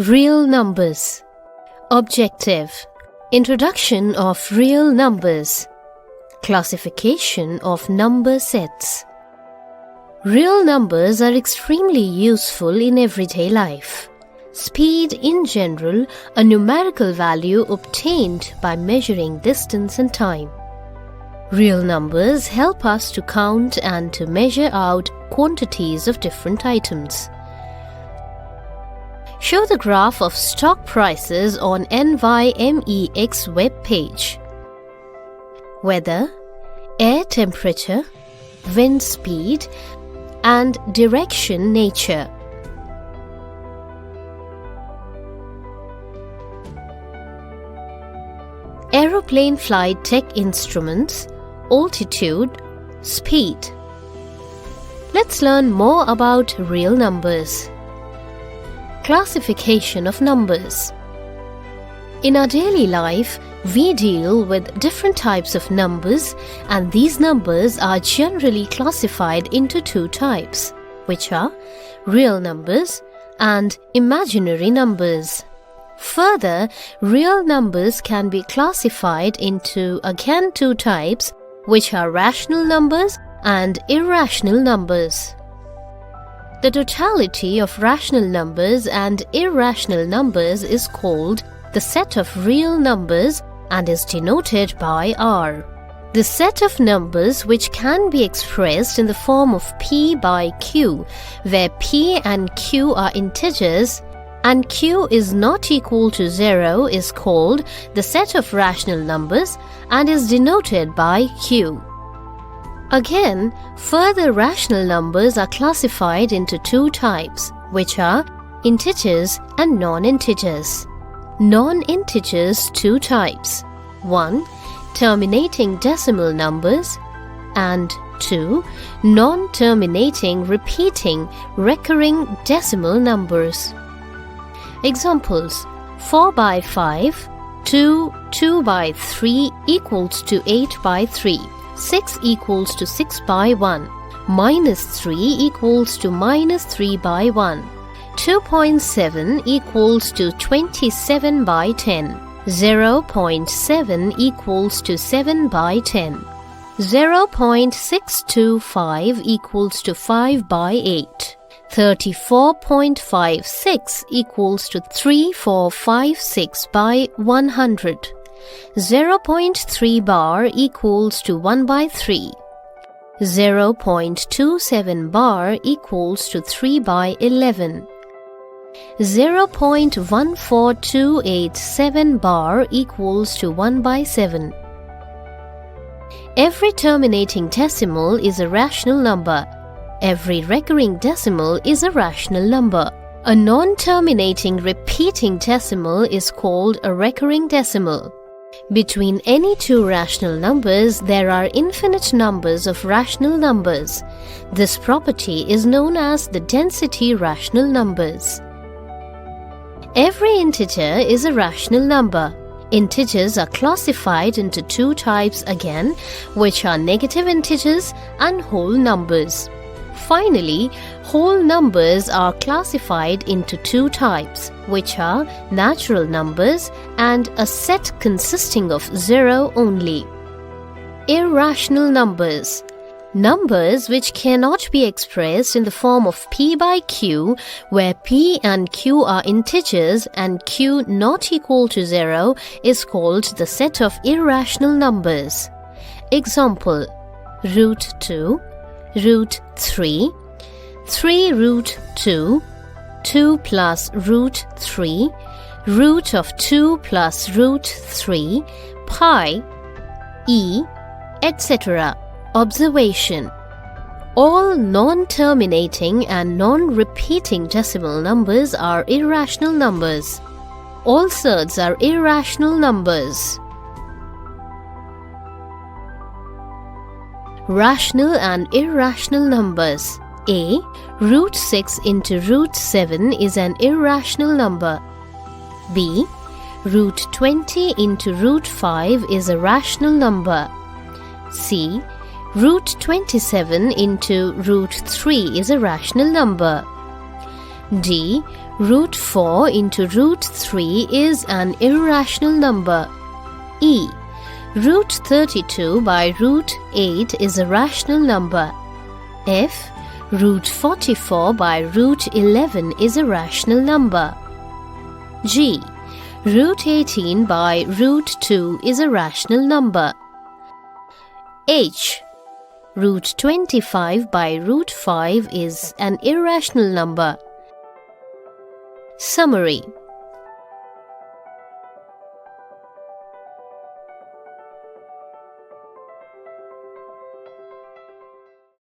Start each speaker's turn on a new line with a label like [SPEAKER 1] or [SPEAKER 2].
[SPEAKER 1] Real numbers. Objective. Introduction of real numbers. Classification of number sets. Real numbers are extremely useful in everyday life. Speed in general, a numerical value obtained by measuring distance and time. Real numbers help us to count and to measure out quantities of different items. Show the graph of stock prices on NYMEX web page. Weather, air temperature, wind speed, and direction nature. Aeroplane flight tech instruments, altitude, speed. Let's learn more about real numbers. Classification of numbers. In our daily life, we deal with different types of numbers, and these numbers are generally classified into two types, which are real numbers and imaginary numbers. Further, real numbers can be classified into again two types, which are rational numbers and irrational numbers. The totality of rational numbers and irrational numbers is called the set of real numbers and is denoted by R. The set of numbers which can be expressed in the form of P by Q, where P and Q are integers and Q is not equal to 0, is called the set of rational numbers and is denoted by Q. Again, further rational numbers are classified into two types, which are integers and non-integers. Non-integers two types. 1. Terminating decimal numbers, and 2. Non-terminating repeating recurring decimal numbers. Examples: 4 by 5, 2 by 3 equals to 8 by 3. 6 equals to 6 by 1. Minus 3 equals to minus 3 by 1. 2.7 equals to 27 by 10. 0.7 equals to 7 by 10. 0.625 equals to 5 by 8. 34.56 equals to 3456 by 100. 0.3 bar equals to 1 by 3. 0.27 bar equals to 3 by 11. 0.14287 bar equals to 1 by 7. Every terminating decimal is a rational number. Every recurring decimal is a rational number. A non-terminating repeating decimal is called a recurring decimal. Between any two rational numbers, there are infinite numbers of rational numbers. This property is known as the density rational numbers. Every integer is a rational number. Integers are classified into two types again, which are negative integers and whole numbers. Finally, whole numbers are classified into two types, which are natural numbers and a set consisting of 0 only. Irrational numbers. Numbers which cannot be expressed in the form of P by Q, where P and Q are integers and Q not equal to 0, is called the set of irrational numbers. Example: root 2, root 3, 3 root 2, 2 plus root 3, root of 2 plus root 3, pi, e, etc. Observation: all non-terminating and non-repeating decimal numbers are irrational numbers. All surds are irrational numbers. Rational and irrational numbers. A. Root 6 into root 7 is an irrational number. B. Root 20 into root 5 is a rational number. C. Root 27 into root 3 is a rational number. D. Root 4 into root 3 is an irrational number. E. Root 32 by root 8 is a rational number. F. Root 44 by root 11 is a rational number. G. Root 18 by root 2 is a rational number. H. Root 25 by root 5 is an irrational number. Summary.